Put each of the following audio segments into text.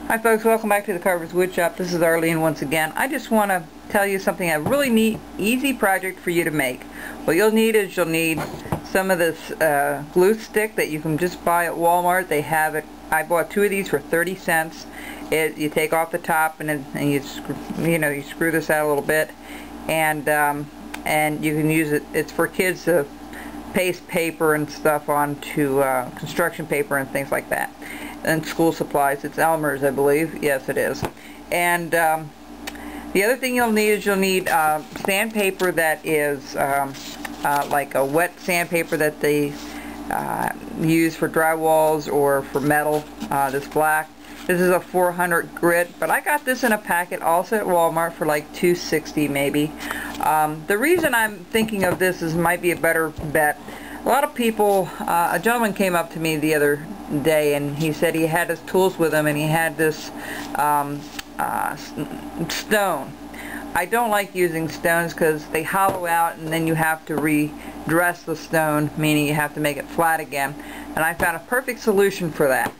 Hi folks, welcome back to the Carver's Wood Shop. This is Arlene once again. I just want to tell you something, a really neat, easy project for you to make. What you'll need is you'll need some of this glue stick that you can just buy at Walmart. They have it. I bought 2 of these for 30 cents. You take off the top and you screw this out a little bit, and you can use it. It's for kids to paste paper and stuff onto construction paper and things like that, and school supplies. It's Elmer's, I believe. Yes, it is. And the other thing you'll need is you'll need sandpaper that is like a wet sandpaper that they use for drywalls or for metal. This black. This is a 400 grit, but I got this in a packet also at Walmart for like $2.60 maybe. The reason I'm thinking of this is might be a better bet. A lot of people, a gentleman came up to me the other day and he said he had his tools with him and he had this stone. I don't like using stones because they hollow out and then you have to redress the stone, meaning you have to make it flat again. And I found a perfect solution for that.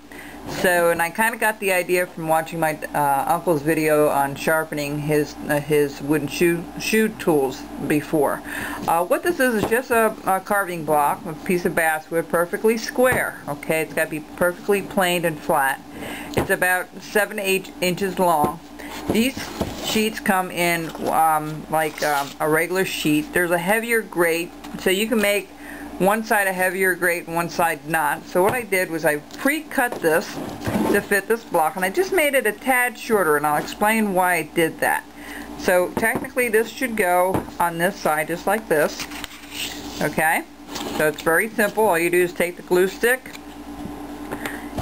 So, and I kind of got the idea from watching my uncle's video on sharpening his wooden shoe tools before. What this is just a carving block, a piece of basswood, perfectly square. Okay, it's got to be perfectly planed and flat. It's about 7 to 8 inches long. These sheets come in like a regular sheet. There's a heavier grade, so you can make one side a heavier grade and one side not. So what I did was I pre-cut this to fit this block, and I just made it a tad shorter, and I'll explain why I did that. So technically this should go on this side just like this. Okay, so it's very simple. All you do is take the glue stick,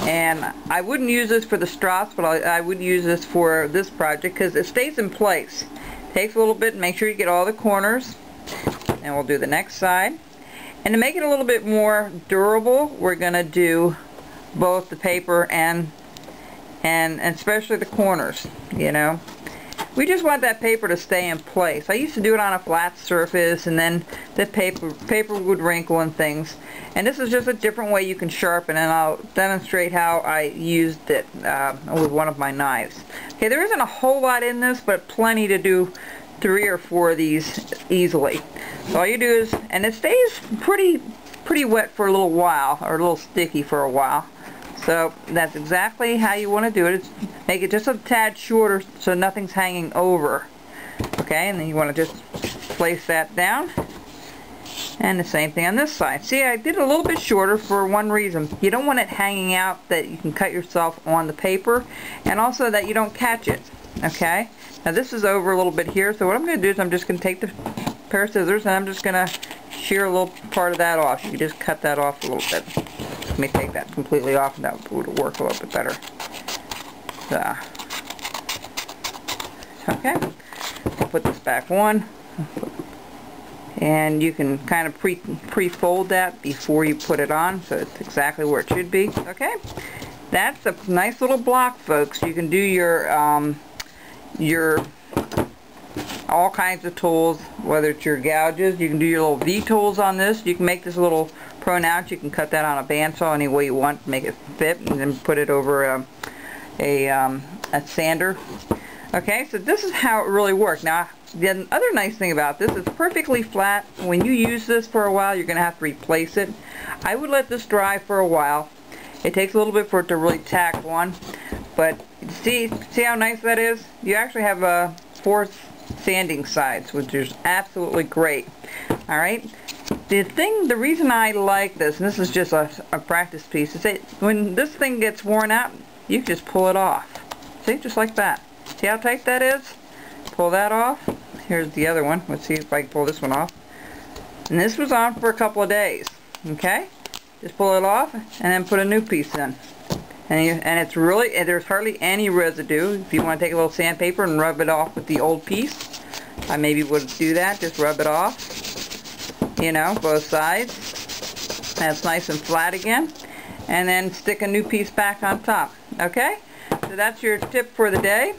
and I wouldn't use this for the straws, but I would use this for this project because it stays in place. Takes a little bit, make sure you get all the corners, and we'll do the next side. And to make it a little bit more durable, we're going to do both the paper and especially the corners, you know. We just want that paper to stay in place. I used to do it on a flat surface, and then the paper would wrinkle and things. And this is just a different way you can sharpen, and I'll demonstrate how I used it with one of my knives. Okay, there isn't a whole lot in this, but plenty to do 3 or 4 of these easily. So all you do is, and it stays pretty wet for a little while, or a little sticky for a while. So that's exactly how you want to do it. It's make it just a tad shorter so nothing's hanging over. Okay, and then you want to just place that down. And the same thing on this side. See, I did it a little bit shorter for one reason. You don't want it hanging out that you can cut yourself on the paper, and also that you don't catch it. Okay, now this is over a little bit here, so what I'm going to do is I'm just going to take the pair of scissors and I'm just going to shear a little part of that off. You just cut that off a little bit. Let me take that completely off, and that would work a little bit better. Okay, I'll put this back on, and you can kind of pre-fold that before you put it on, so it's exactly where it should be. Okay, that's a nice little block, folks. You can do your all kinds of tools, whether it's your gouges. You can do your little V-tools on this. You can make this a little pronounce. You can cut that on a bandsaw any way you want, make it fit, and then put it over a sander. Okay, so this is how it really works. Now, the other nice thing about this is it's perfectly flat. When you use this for a while, you're going to have to replace it. I would let this dry for a while. It takes a little bit for it to really tack on, but see how nice that is? You actually have 4 sanding sides, which is absolutely great. Alright, the reason I like this, and this is just a practice piece, is that when this thing gets worn out, you just pull it off. See, just like that. See how tight that is? Pull that off. Here's the other one. Let's see if I can pull this one off. And this was on for a couple of days. Okay? Just pull it off and then put a new piece in. And it's really, there's hardly any residue. If you want to take a little sandpaper and rub it off with the old piece, I maybe would do that. Just rub it off, you know, both sides. That's nice and flat again. And then stick a new piece back on top. Okay? So that's your tip for the day.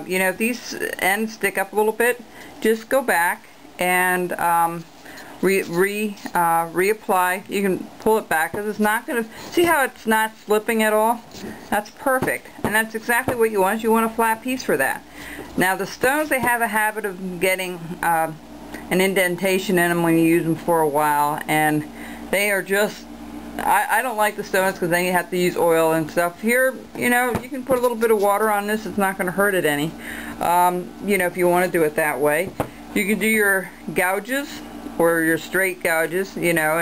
You know, if these ends stick up a little bit, just go back and reapply. You can pull it back because it's not going to, see how it's not slipping at all? That's perfect, and that's exactly what you want. You want a flat piece for that. Now the stones, they have a habit of getting an indentation in them when you use them for a while, and they are just, I don't like the stones because then you have to use oil and stuff. Here, you know, you can put a little bit of water on this. It's not going to hurt it any. You know, if you want to do it that way. You can do your gouges or your straight gouges, you know,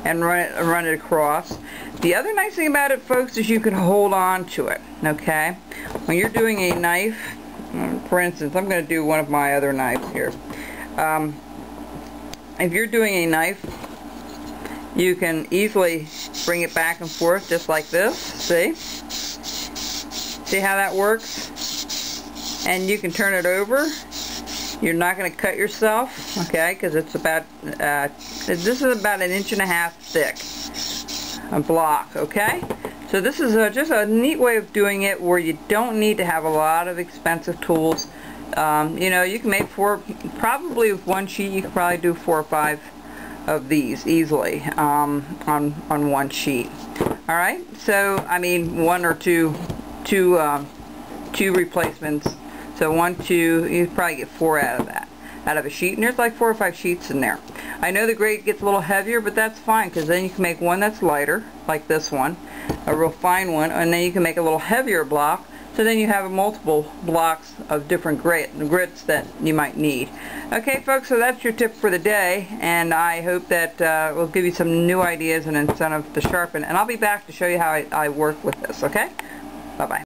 and run it across. The other nice thing about it, folks, is you can hold on to it, okay? When you're doing a knife, for instance, I'm going to do one of my other knives here. If you're doing a knife, you can easily bring it back and forth just like this, see? See how that works? And you can turn it over. You're not going to cut yourself, okay, because it's about, this is about 1.5 inches thick, a block, okay? So this is just a neat way of doing it where you don't need to have a lot of expensive tools. You know, you can make probably with one sheet, you can probably do 4 or 5 of these easily on one sheet. Alright, so, I mean, 1 or 2 replacements. So 1, 2, you probably get 4 out of that, out of a sheet, and there's like 4 or 5 sheets in there. I know the grate gets a little heavier, but that's fine, because then you can make one that's lighter, like this one, a real fine one, and then you can make a little heavier block, so then you have multiple blocks of different grits that you might need. Okay, folks, so that's your tip for the day, and I hope that will give you some new ideas and incentive to sharpen, and I'll be back to show you how I work with this, okay? Bye-bye.